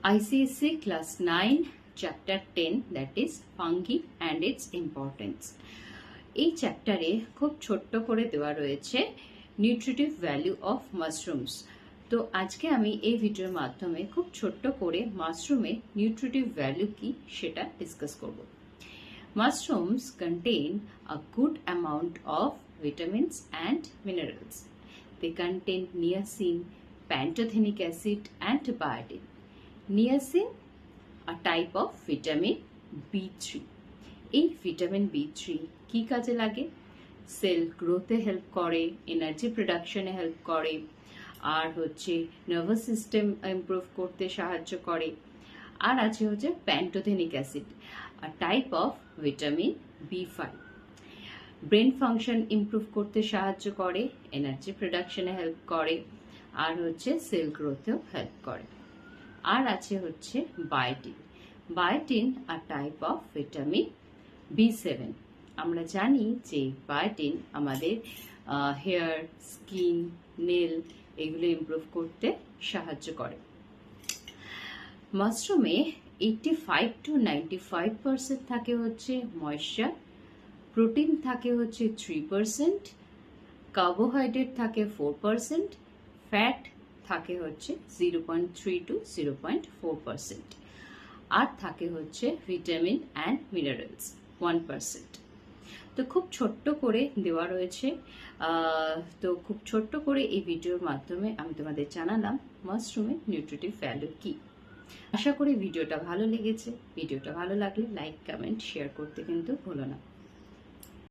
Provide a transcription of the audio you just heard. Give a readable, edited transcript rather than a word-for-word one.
ICSE class 9 chapter 10 that is fungi and its importance. এই চ্যাপ্টারে খুব ছোট্ট করে দেওয়া রয়েছে নিউট্রিটিভ ভ্যালু অফ মাশরুমস। তো আজকে আমি এই ভিডিওর মাধ্যমে খুব ছোট্ট করে মাশরুমের নিউট্রিটিভ ভ্যালু কি সেটা ডিসকাস করব। Mushrooms contain a good amount of vitamins and minerals. They contain niacin, pantothenic acid and biotin. Niacin, a type of vitamin B3. এই ভিটামিন B3 কি কাজে লাগে? সেল গ্রোথে হেল্প করে, এনার্জি প্রোডাকশনে হেল্প করে, আর হচ্ছে নার্ভাস সিস্টেম ইমপ্রুভ করতে সাহায্য করে। আর আছে হচ্ছে pantothenic acid, a type of vitamin B5. Brain function improve করতে সাহায্য করে, এনার্জি প্রোডাকশনে হেল্প করে, আর হচ্ছে সেল গ্রোথেও হেল্প করে। আর আছে হচ্ছে বায়োটিন। বায়োটিন a type of vitamin B7. আমরা জানি যে বায়োটিন আমাদের হেয়ার, স্কিন, নেল এগুলো ইমপ্রুভ করতে সাহায্য করে। মাশরুমে 85 to 95% থাকে হচ্ছে ময়েশ্চার, প্রোটিন থাকে হচ্ছে 3%, কার্বোহাইড্রেট থাকে 4%, ফ্যাট থাকে হচ্ছে 0.3 to 0.4%, আর থাকে হচ্ছে ভিটামিন অ্যান্ড মিনারেলস 1%। তো খুব ছোট্ট করে দেওয়া রয়েছে। তো খুব ছোট্ট করে এই ভিডিওর মাধ্যমে আমি তোমাদের জানালাম মাশরুমের নিউট্রিটিভ ভ্যালু কি। আশা করি ভিডিওটা ভালো লেগেছে। ভিডিওটা ভালো লাগলে লাইক, কমেন্ট, শেয়ার করতে কিন্তু ভুলো না।